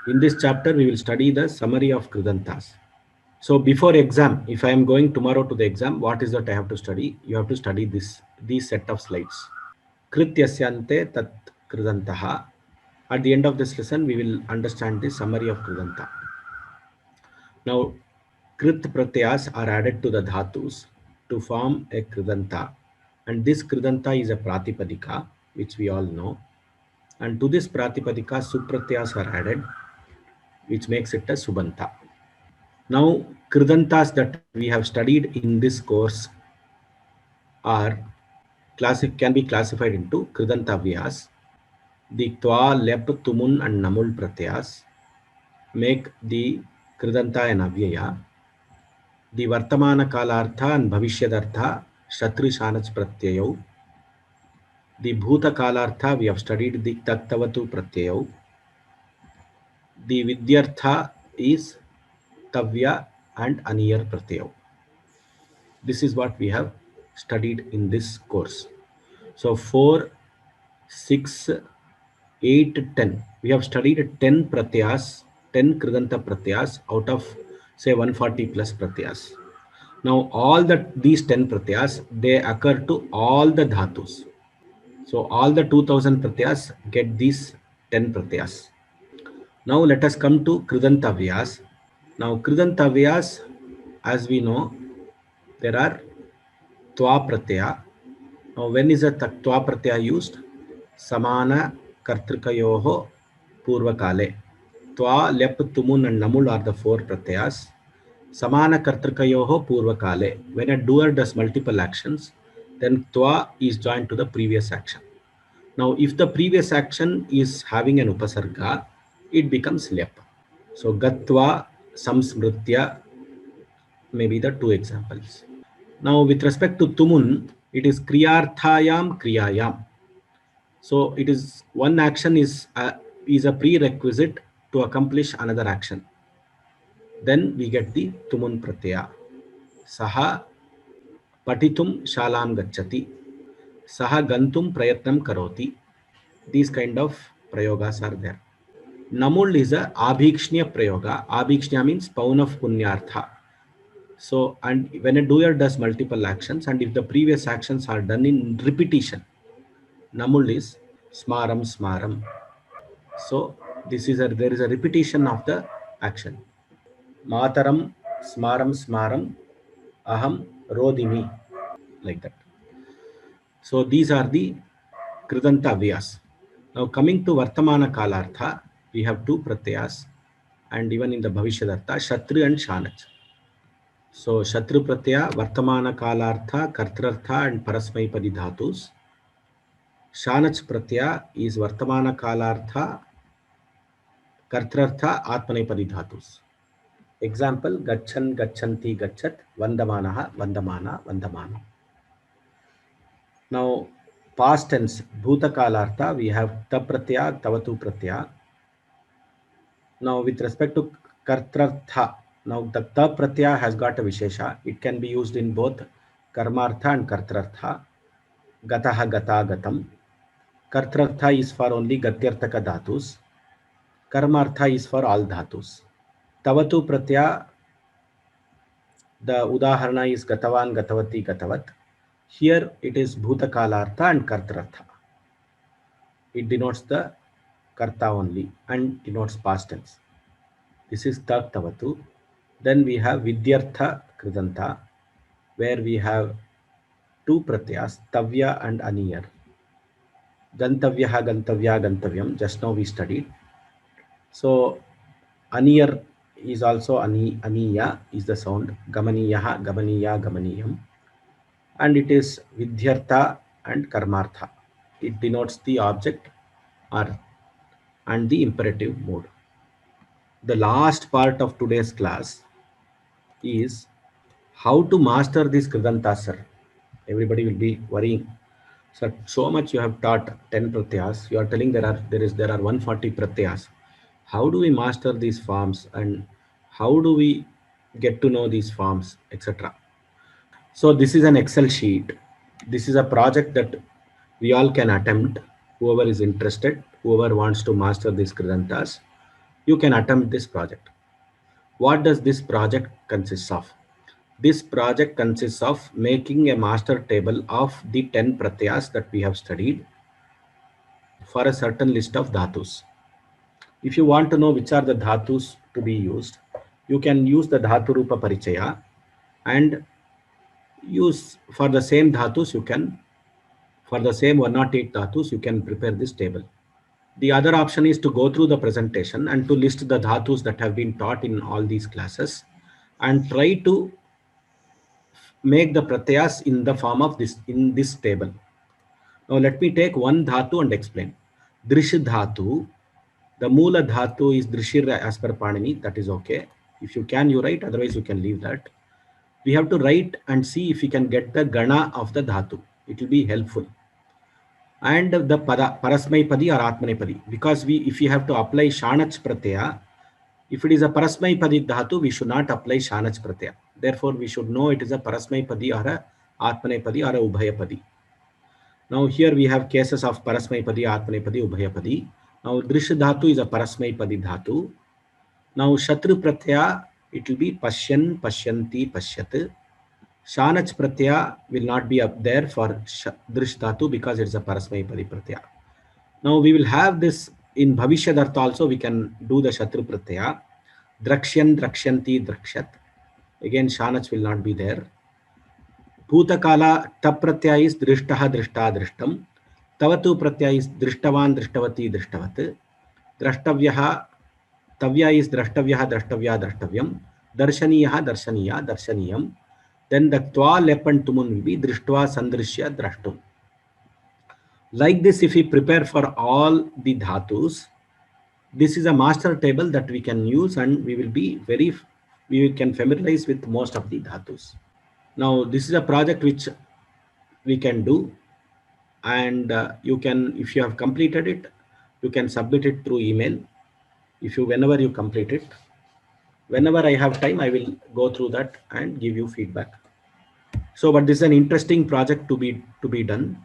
In this chapter, we will study the summary of Kridantas. So before exam, if I am going tomorrow to the exam, what is that I have to study? You have to study these set of slides. Krityasyante tat Kridantaha. At the end of this lesson, we will understand the summary of Kridanta. Now, Krit Pratyas are added to the Dhatus to form a Kridanta. And this Kridanta is a Pratipadika, which we all know. And to this Pratipadika, Supratyas are added, which makes it a Subanta. Now, Kridantas that we have studied in this course are can be classified into Kridantavyas. The Twa, Lep, Tumun and Namul Pratyas make the Kridanta and Avyaya. The Vartamana Kalartha and Bhavishyadhartha Shatri Shanach Pratyayau. The Bhuta Kalartha we have studied the Tattavatu Pratyayau. The Vidyartha is Tavya and Aniyar Pratyayau. This is what we have studied in this course. So 4, 6, 8, 10. We have studied 10 pratyas, 10 Kridanta pratyas out of say 140 plus pratyas. Now all these 10 pratyas, they occur to all the dhatus. So all the 2000 pratyas get these 10 pratyas. Now let us come to Kridantavyas. Now Kridantavyas, as we know, there are Twa pratyaya. Now when is a Twa pratyaya used? Samana Kartrikayoho Purvakale. Twa, Lep, Tumun and Namul are the 4 pratyas. Samana Kartrikayoho Purvakale. When a doer does multiple actions, then Twa is joined to the previous action. Now if the previous action is having an Upasarga, it becomes Lep. So Gatva, Samsmritya may be the 2 examples. Now with respect to Tumun, it is Kriyarthayam Kriyayam. So it is one action is a prerequisite to accomplish another action. Then we get the Tumun Pratyaya. Saha Patitum Shalam Gachati. Saha Gantum Prayatnam Karoti. These kind of prayogas are there. Namul is a Abhikshnya prayoga. Abhikshnya means Paun of Punyartha. So, and when a doer does multiple actions and if the previous actions are done in repetition, Namul is Smaram Smaram. So there is a repetition of the action. Mataram Smaram Smaram Aham Rodimi, like that. So these are the Kridanta Vyas. Now coming to Vartamana Kalartha, we have 2 pratyas and even in the Bhavishyadhartha, Shatru and Shanach. So Shatru Pratyaya, Vartamana Kalartha, Kartrartha and Parasmaipadi Dhatus. Shanach Pratyaya is Vartamana Kalartha, Kartrartha, Atmanepadi Dhatus. Example, Gachan, Gachanti, Gachat, Vandamanaha, Vandamana, Vandamana. Now, past tense, Bhuta Kalartha, we have Ta Pratyaya, Tavatu Pratyaya. Now, with respect to Kartrartha, now the Ta Pratyaya has got a Vishesha. It can be used in both Karmartha and Kartrartha. Gataha, Gata, Gatam. Kartrartha is for only Gatyartaka Dhatus. Karmartha is for all Dhatus. Tavatu Pratyaya, the Udaharana is Gatavan, Gatavati, Gatavat. Here it is Bhuta Kalartha and Kartrartha. It denotes the Karta only and denotes past tense. This is Tak Tavatu. Then we have Vidyartha Kridanta, where we have 2 pratyas, Tavya and Aniyar. Gantavyaha, Gantavya, Gantavyam. Just now we studied. So Aniyar is also Aniya is the sound. Gamaniyaha, Gamaniya, Gamaniyam. And it is Vidyartha and Karmartha. It denotes the object or and the imperative mode. The last part of today's class is how to master this Kridanta, sir. Everybody will be worrying. Sir, so much you have taught 10 pratyas. You are telling there are 140 pratyas. How do we master these forms and how do we get to know these forms, etc. So this is an Excel sheet. This is a project that we all can attempt. Whoever is interested, whoever wants to master these Kridantas. you can attempt this project. What does this project consist of? This project consists of making a master table of the 10 pratyas that we have studied for a certain list of dhatus. If you want to know which are the dhatus to be used, you can use the dhatu rupa parichaya, and use for the same dhatus you can, for the same 108 dhatus you can prepare this table. The other option is to go through the presentation and to list the dhatus that have been taught in all these classes and try to make the pratyas in the form of this, in this table. Now let me take one dhatu and explain. Drish dhatu, the moola dhatu is drishir as per Panini, that is okay. If you can, you write, otherwise you can leave that. We have to write and see if we can get the gana of the dhatu. It will be helpful. And the pada, parasmai padi or atmane padi, because if you have to apply shanach pratyaya, if it is a parasmai padi dhatu, we should not apply shanach pratyaya. Therefore, we should know it is a parasmai padi or a atmane padi or a ubhaya padi. Now here we have cases of parasmai padi, atmane padi, ubhaya padi. Now drish dhatu is a parasmai padi dhatu. Now shatru pratyaya, it will be pashyan, pashyanti, pashyat. Shanach pratyaya will not be up there for drish dhatu because it's a parasmai padi pratyaya. Now we will have this in bhavishyad artha also. We can do the shatru pratyaya. Drakshyan, drakshanti, drakshat. Again shanach will not be there. Bhutakala tap pratyaya is drishtaha, drishta, drishtam. Tavatu pratyaya is drishtavan, drishtvati, drishtavat. Drashtavyaha, tavya is drashtavyaha, drashtavya, drashtavyam. Darshaniyaha, darshaniya, darshaniyam. Then the twa, lep and tumun will be drishtva, sandrishya, drashtum. Like this, if we prepare for all the dhatus, this is a master table that we can use, and we can familiarize with most of the dhatus. Now, this is a project which we can do, and you can, if you have completed it, you can submit it through email. Whenever you complete it, whenever I have time, I will go through that and give you feedback. So, but this is an interesting project to be done,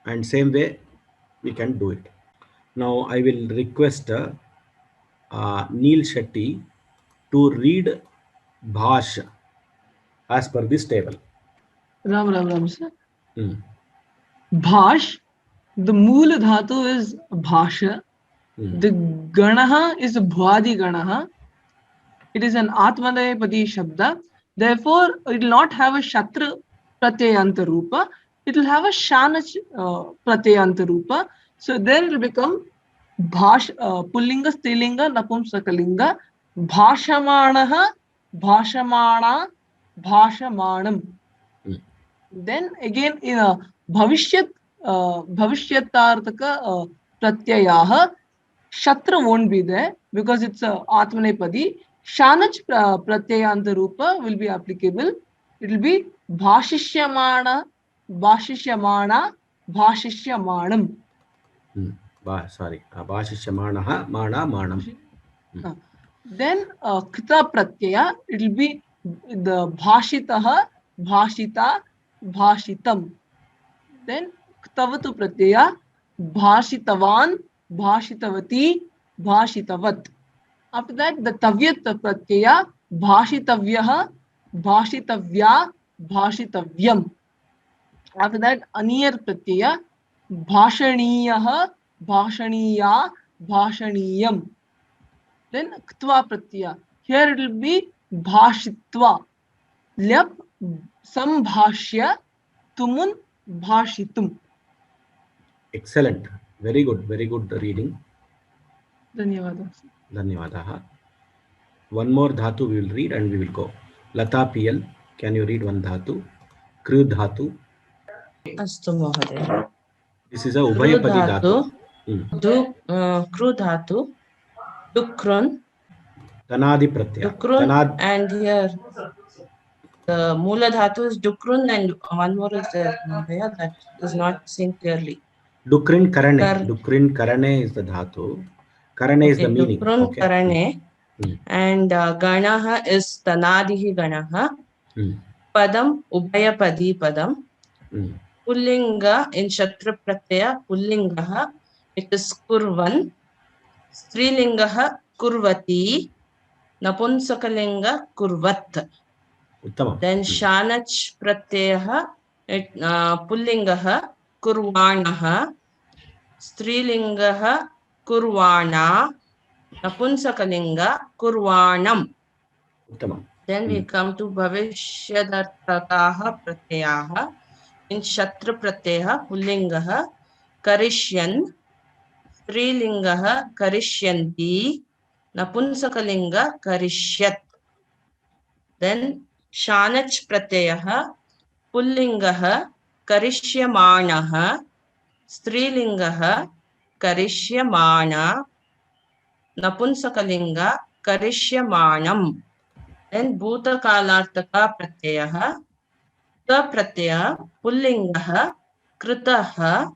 and same way we can do it. Now I will request Neil Shetty to read Bhash as per this table. Ram sir. Bhash, the Moola Dhatu is Bhasha. The Ganaha is Bhwadi Ganaha. It is an Atmanayapadi Shabda. Therefore, it will not have a Shatra Pratyayanta Rupa. It will have a Shanach Pratyayanta Rupa. So then it will become Bhash, Pullinga, Strilinga, Napumsakalinga, Bhashamanaha, Bhashamana, Bhashamanam. Then again in a Bhavishyat, Bhavishyatartaka Pratyayaha, Shatra won't be there because it's a Atmanepadi. Shanach Pratyayanta Rupa will be applicable. It will be Bhashishyamana, Bhashishyamana, Bhashishyamanam. Bhashishyamanaha, mana, manam. Then Krita Pratyaya, it will be the Bhashitaha, Bhashita, Bhashitam. Then Ktavatu Pratyaya, Bhashitavan, Bhashitavati, Bhashitavat. After that, the Tavyat Pratyaya, Bhashitavyaha, Bhashitavya, Bhashitavyam. After that, Aniyar Pratyaya, Bhashaniyaha, Bhashaniya, Bhashaniyam. Then Ktva Pratyaya. Here it will be Bhashitva. Lyap Sambhashya Tumun Bhashitum. Excellent. Very good reading. Dhanyavada. One more dhatu we will read and we will go. Lata PL, can you read one dhatu? Kru dhatu. Astu Mahoday. This is a Ubhayapadi dhatu. Kru dhatu. Dukrun. Tanadi Pratyaya. Dukrun, and here the Moola dhatu is Dukrun, and one more is there, Mahodaya, that is not seen clearly. Dukrin Karane. Dukrin Karane is the dhatu. Karane is the meaning. Dukrun Karane. And Ganaha is Tanadihi Ganaha. Padam Ubhayapadi Padam. Pullinga in Shatra Pratyaya Pullingaha, it is Kurvan. Strilingaha kurvati, Napunsakalinga kurvat. Uttamam. Then Shanach Pratyaya, Pullingaha Kurvanaha, Strilingaha Kurvana, Napunsakalinga Kurvanam. Uttamam. Then we come to Bhavishyadartakaha Pratyaha. In Shatra Pratyaha, Pullingaha Karishyan, Strilingaha Karishyanti, Napunsakalinga Karishyat. Then Shanach Pratyaha, Pullingaha Karishyamanaha, Strilingaha Karishyamana, Napunsakalinga Karishyamanam. Then Bhutakalartaka Pratyaha, Ta Pratyaya, Pullingaha Kritaha,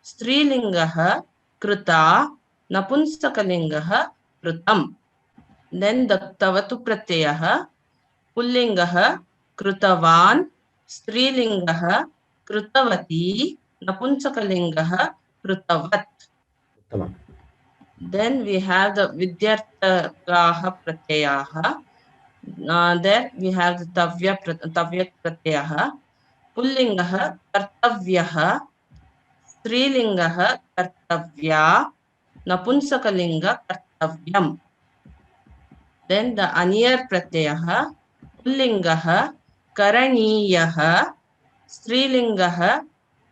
Strilingaha Krita, Napunsakalingaha Kritam. Then the Tavatu Pratyaha, Pullingaha Kritavan, Strilingaha Kritavati, Napunsakalingaha Kritavat. Uttamam. Then we have the Vidyartakaha Pratyaha. There we have the Tavya Pratyaha. Pullingaha Kartavyaha, Strilingaha Kartavya, Napunsakalinga Kartavyam. Then the Aniyar Pratyaha, Pullingaha Karaniyaha, Strilingaha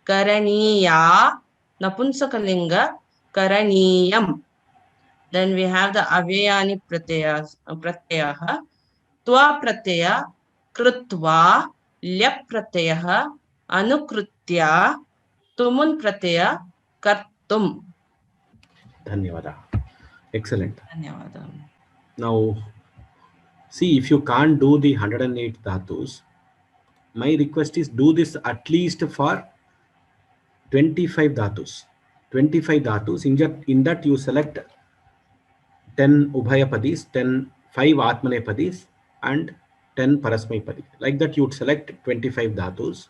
Karaniya, Napunsakalinga Karaniyam. Then we have the Avyayani Pratyaha, Twa Pratyaya, Krutva, Lyap Pratyaha, Anukritya, Tumun Pratyaya, Kartum. Dhanyavada. Excellent. Dhanyavada. Now, see, if you can't do the 108 dhatus, my request is do this at least for 25 dhatus. 25 dhatus. In that you select 10 Ubhayapadis, 5 Atmanepadis, and 10 Parasmaipadis. Like that, you would select 25 dhatus,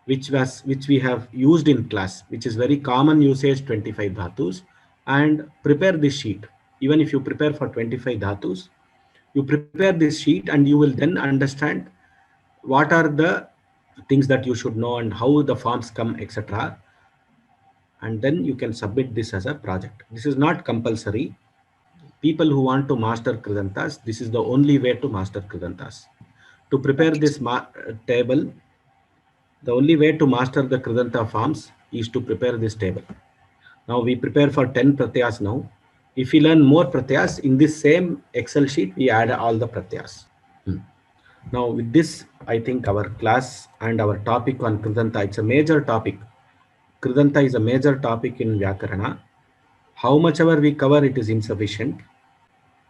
which we have used in class, which is very common usage, 25 dhatus, and prepare this sheet. Even if you prepare for 25 dhatus, you prepare this sheet and you will then understand what are the things that you should know and how the forms come, etc. And then you can submit this as a project. This is not compulsory. People who want to master Kridantas, this is the only way to master Kridantas. To prepare this table, the only way to master the Kridanta forms is to prepare this table. Now we prepare for 10 pratyas now. If we learn more pratyas, in this same Excel sheet, we add all the pratyas. Now with this, I think our class and our topic on Kridanta, it's a major topic. Kridanta is a major topic in Vyakarana. How much ever we cover, it is insufficient.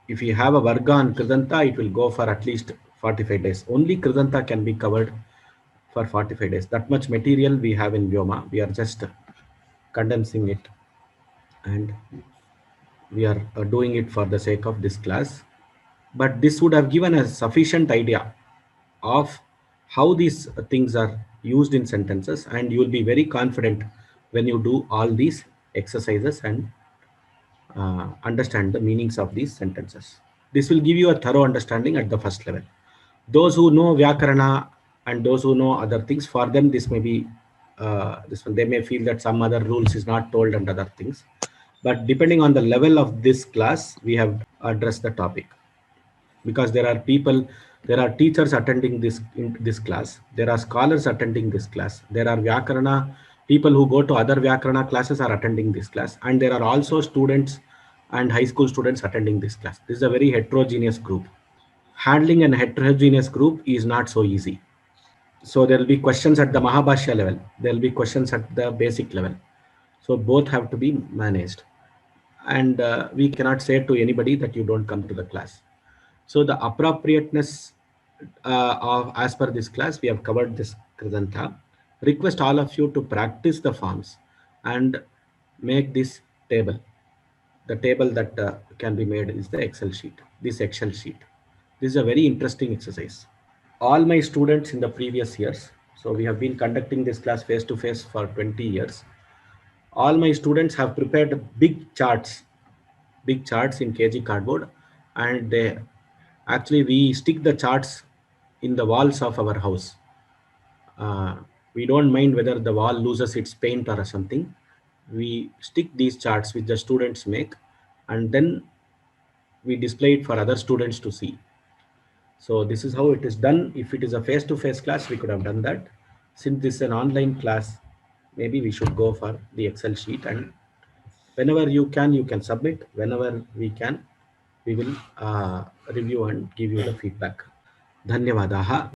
If you have a Varga on Kridanta, it will go for at least 45 days. Only Kridanta can be covered for 45 days. That much material we have in Vyoma. We are just condensing it. And we are doing it for the sake of this class. But this would have given a sufficient idea of how these things are used in sentences, and you will be very confident when you do all these exercises and understand the meanings of these sentences. This will give you a thorough understanding at the first level. Those who know Vyakarana and those who know other things, for them this may be this one. They may feel that some other rules is not told and other things. But depending on the level of this class, we have addressed the topic. Because there are people, there are teachers attending this class, there are scholars attending this class, there are Vyakarana, people who go to other Vyakarana classes are attending this class, and there are also students and high school students attending this class. This is a very heterogeneous group. Handling an heterogeneous group is not so easy. So there will be questions at the Mahabhashya level, there will be questions at the basic level. So both have to be managed. And we cannot say to anybody that you don't come to the class. So the appropriateness of as per this class, we have covered this Kridanta. Request all of you to practice the forms and make this table. The table that can be made is the Excel sheet, this Excel sheet. This is a very interesting exercise. All my students in the previous years, so we have been conducting this class face to face for 20 years. All my students have prepared big charts, big charts in kg cardboard, and actually we stick the charts in the walls of our house. We don't mind whether the wall loses its paint or something. We stick these charts which the students make, and then we display it for other students to see. So this is how it is done. If it is a face-to-face class, we could have done that. Since this is an online class, maybe we should go for the Excel sheet, and whenever you can submit. Whenever we can, we will review and give you the feedback. धन्यवादाः.